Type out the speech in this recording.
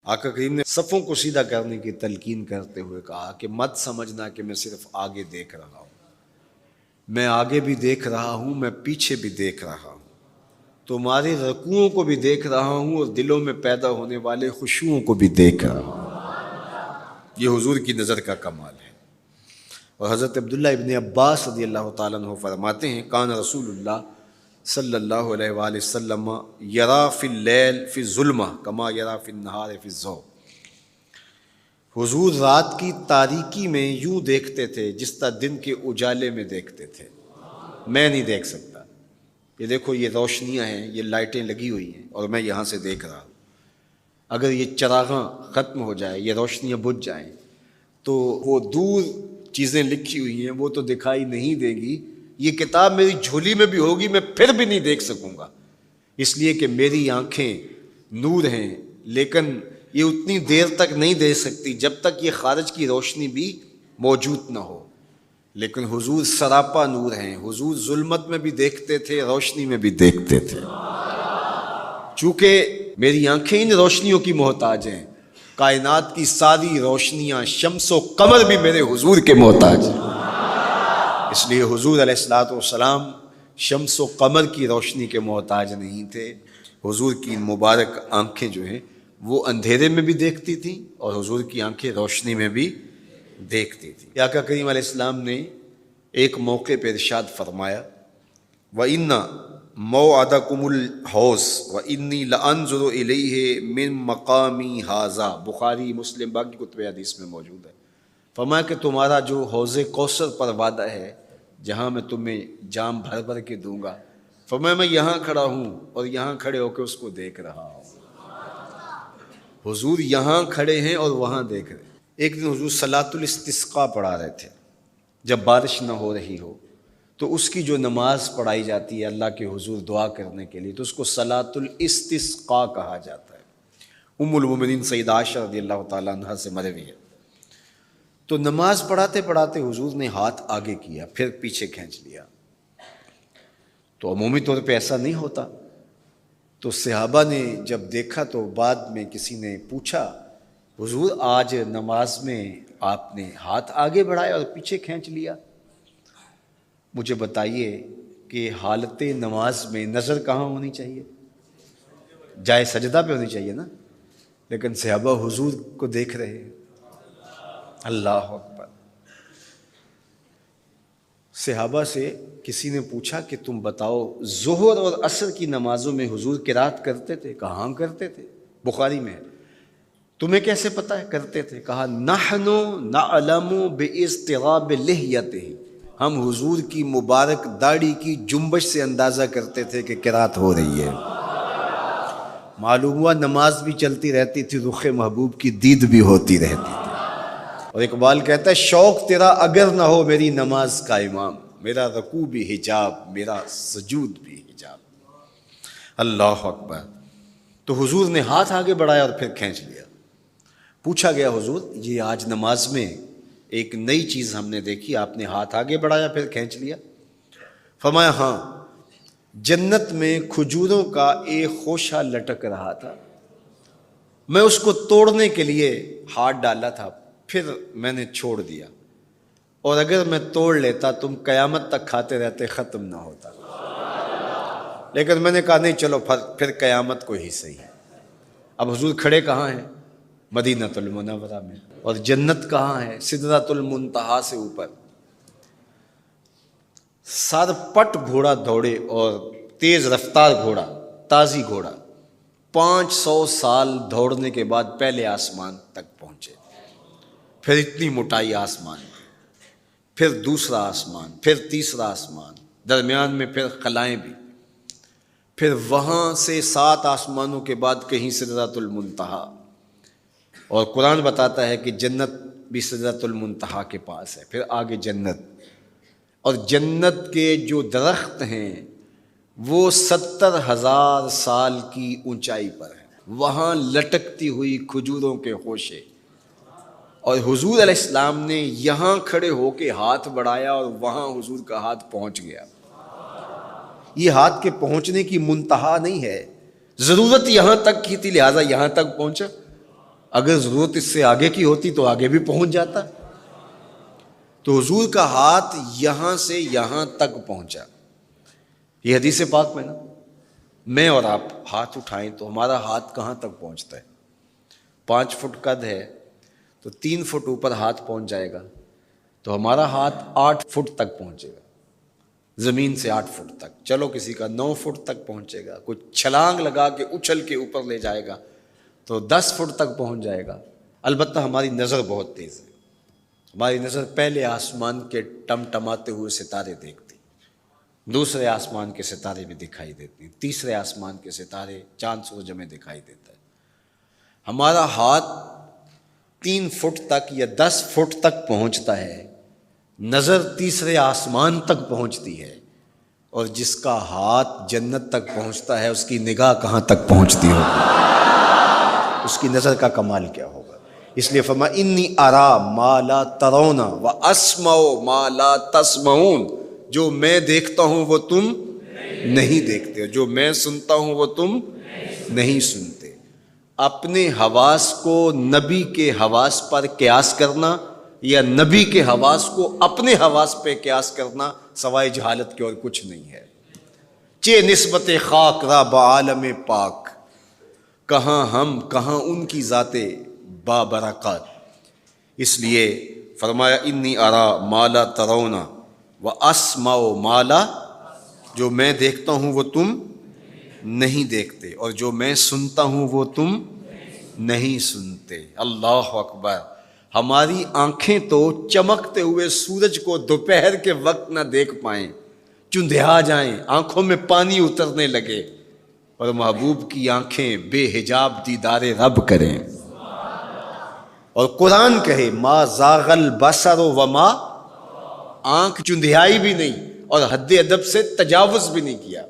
آقا کریم نے صفوں کو سیدھا کرنے کی تلقین کرتے ہوئے کہا کہ مت سمجھنا کہ میں صرف آگے دیکھ رہا ہوں، میں آگے بھی دیکھ رہا ہوں، میں پیچھے بھی دیکھ رہا ہوں، تمہارے رکوعوں کو بھی دیکھ رہا ہوں اور دلوں میں پیدا ہونے والے خشوعوں کو بھی دیکھ رہا ہوں۔ یہ حضور کی نظر کا کمال ہے۔ اور حضرت عبداللہ ابن عباس رضی اللہ تعالیٰ عنہ فرماتے ہیں کان رسول اللہ صلی اللہ علیہ وآلہ وسلم یرا فی اللیل فی الظلمہ کما یرا فی النہار فی الضوء۔ حضور رات کی تاریکی میں یوں دیکھتے تھے جس طرح دن کے اجالے میں دیکھتے تھے۔ میں نہیں دیکھ سکتا، یہ دیکھو یہ روشنیاں ہیں، یہ لائٹیں لگی ہوئی ہیں اور میں یہاں سے دیکھ رہا ہوں، اگر یہ چراغاں ختم ہو جائے، یہ روشنیاں بجھ جائیں تو وہ دور چیزیں لکھی ہوئی ہیں وہ تو دکھائی نہیں دے گی، یہ کتاب میری جھولی میں بھی ہوگی میں پھر بھی نہیں دیکھ سکوں گا، اس لیے کہ میری آنکھیں نور ہیں، لیکن یہ اتنی دیر تک نہیں دے سکتی جب تک یہ خارج کی روشنی بھی موجود نہ ہو۔ لیکن حضور سراپا نور ہیں، حضور ظلمت میں بھی دیکھتے تھے، روشنی میں بھی دیکھتے تھے۔ چونکہ میری آنکھیں ان روشنیوں کی محتاج ہیں، کائنات کی ساری روشنیاں شمس و قمر بھی میرے حضور کے محتاج ہیں، اس لیے حضور علیہ الصلوۃ والسلام شمس و قمر کی روشنی کے محتاج نہیں تھے۔ حضور کی مبارک آنکھیں جو ہیں وہ اندھیرے میں بھی دیکھتی تھیں اور حضور کی آنکھیں روشنی میں بھی دیکھتی تھیں۔ آقا کریم علیہ السلام نے ایک موقع پہ ارشاد فرمایا وَإِنَّ مَوْعَدَكُمُ الْحَوْضُ وَإِنِّي لَأَنظُرُ إِلَيْهِ مِن مَقَامِي هَٰذَا، بخاری مسلم باقی کتب حدیث میں موجود ہے۔ فرمایا کہ تمہارا جو حوض کوثر پر وعدہ ہے جہاں میں تمہیں جام بھر بھر کے دوں گا، فرمایا میں یہاں کھڑا ہوں اور یہاں کھڑے ہو کے اس کو دیکھ رہا ہوں۔ حضور یہاں کھڑے ہیں اور وہاں دیکھ رہے ہیں۔ ایک دن حضور صلاۃ الاستسقاء پڑھا رہے تھے، جب بارش نہ ہو رہی ہو تو اس کی جو نماز پڑھائی جاتی ہے اللہ کے حضور دعا کرنے کے لیے تو اس کو صلاۃ الاستسقاء کہا جاتا ہے۔ ام المومنین سیدہ عائشہ رضی اللہ تعالیٰ عنہا سے مروی ہے۔ تو نماز پڑھاتے پڑھاتے حضور نے ہاتھ آگے کیا پھر پیچھے کھینچ لیا، تو عمومی طور پہ ایسا نہیں ہوتا۔ تو صحابہ نے جب دیکھا تو بعد میں کسی نے پوچھا حضور آج نماز میں آپ نے ہاتھ آگے بڑھایا اور پیچھے کھینچ لیا، مجھے بتائیے کہ حالت نماز میں نظر کہاں ہونی چاہیے؟ جائے سجدہ پہ ہونی چاہیے نا، لیکن صحابہ حضور کو دیکھ رہے ہیں۔ اللہ اکبر۔ صحابہ سے کسی نے پوچھا کہ تم بتاؤ ظہر اور عصر کی نمازوں میں حضور قرات کرتے تھے؟ کہاں کرتے تھے؟ بخاری میں ہے۔ تمہیں کیسے پتہ ہے کرتے تھے؟ کہا نحن نعلم باضطراب لحیتہ، ہم حضور کی مبارک داڑھی کی جنبش سے اندازہ کرتے تھے کہ قرات ہو رہی ہے۔ معلوم ہوا نماز بھی چلتی رہتی تھی، رخ محبوب کی دید بھی ہوتی رہتی تھی۔ اور اقبال کہتا ہے شوق تیرا اگر نہ ہو میری نماز کا امام، میرا رکوع بھی حجاب میرا سجود بھی حجاب۔ اللہ اکبر۔ تو حضور نے ہاتھ آگے بڑھایا اور پھر کھینچ لیا۔ پوچھا گیا حضور یہ آج نماز میں ایک نئی چیز ہم نے دیکھی، آپ نے ہاتھ آگے بڑھایا پھر کھینچ لیا؟ فرمایا ہاں، جنت میں کھجوروں کا ایک خوشہ لٹک رہا تھا، میں اس کو توڑنے کے لیے ہاتھ ڈالا تھا، پھر میں نے چھوڑ دیا، اور اگر میں توڑ لیتا تم قیامت تک کھاتے رہتے ختم نہ ہوتا، لیکن میں نے کہا نہیں چلو پھر قیامت کو ہی صحیح۔ اب حضور کھڑے کہاں ہیں؟ مدینہ المنورہ میں، اور جنت کہاں ہے؟ سدرۃ المنتہا سے اوپر۔ سر پٹ گھوڑا دوڑے اور تیز رفتار گھوڑا، تازی گھوڑا، 500 سال دوڑنے کے بعد پہلے آسمان تک پہنچے، پھر اتنی موٹائی آسمان میں، پھر دوسرا آسمان، پھر تیسرا آسمان، درمیان میں پھر خلائیں بھی، پھر وہاں سے 7 آسمانوں کے بعد کہیں سدرۃ المنتہا، اور قرآن بتاتا ہے کہ جنت بھی سدرۃ المنتہا کے پاس ہے، پھر آگے جنت، اور جنت کے جو درخت ہیں وہ 70,000 سال کی اونچائی پر ہیں، وہاں لٹکتی ہوئی کھجوروں کے خوشے، اور حضور علیہ السلام نے یہاں کھڑے ہو کے ہاتھ بڑھایا اور وہاں حضور کا ہاتھ پہنچ گیا۔ یہ ہاتھ کے پہنچنے کی منتہا نہیں ہے، ضرورت یہاں تک کی تھی لہٰذا یہاں تک پہنچا، اگر ضرورت اس سے آگے کی ہوتی تو آگے بھی پہنچ جاتا. تو حضور کا ہاتھ یہاں سے یہاں تک پہنچا. یہ حدیث پاک میں نا، میں اور آپ ہاتھ اٹھائیں تو ہمارا ہاتھ کہاں تک پہنچتا ہے؟ 5 فٹ قد ہے تو 3 فٹ اوپر ہاتھ پہنچ جائے گا، تو ہمارا ہاتھ 8 فٹ تک پہنچے گا، زمین سے 8 فٹ تک. چلو کسی کا 9 فٹ تک پہنچے گا، کوئی چھلانگ لگا کے اچھل کے اوپر لے جائے گا تو 10 فٹ تک پہنچ جائے گا. البتہ ہماری نظر بہت تیز ہے. ہماری نظر پہلے آسمان کے ٹمٹماتے ہوئے ستارے دیکھتی، دوسرے آسمان کے ستارے بھی دکھائی دیتے ہیں، تیسرے آسمان کے ستارے، چاند سورج ہمیں دکھائی دیتا ہے. ہمارا ہاتھ 3 فٹ تک یا 10 فٹ تک پہنچتا ہے، نظر تیسرے آسمان تک پہنچتی ہے. اور جس کا ہاتھ جنت تک پہنچتا ہے اس کی نگاہ کہاں تک پہنچتی ہوگی، اس کی نظر کا کمال کیا ہوگا. اس لیے فرمایا انی ارا ما لا ترون واسمع ما لا تسمعون. جو میں دیکھتا ہوں وہ تم نہیں دیکھتے، جو میں سنتا ہوں وہ تم نہیں سنتے. اپنے حواس کو نبی کے حواس پر قیاس کرنا یا نبی کے حواس کو اپنے حواس پہ قیاس کرنا سوائے جہالت کے اور کچھ نہیں ہے. چے نسبت خاک را بعالم پاک، کہاں ہم کہاں ان کی ذات بابرکات. اس لیے فرمایا انی ارا ما لا ترون واسمع ما لا، جو میں دیکھتا ہوں وہ تم نہیں دیکھتے اور جو میں سنتا ہوں وہ تم نہیں سنتے. اللہ اکبر. ہماری آنکھیں تو چمکتے ہوئے سورج کو دوپہر کے وقت نہ دیکھ پائیں، چندھیا جائیں، آنکھوں میں پانی اترنے لگے، اور محبوب کی آنکھیں بے حجاب دیدار رب کریں. اور قرآن کہے ما زاغ البصر وما، آنکھ چندھیائی بھی نہیں اور حد ادب سے تجاوز بھی نہیں کیا.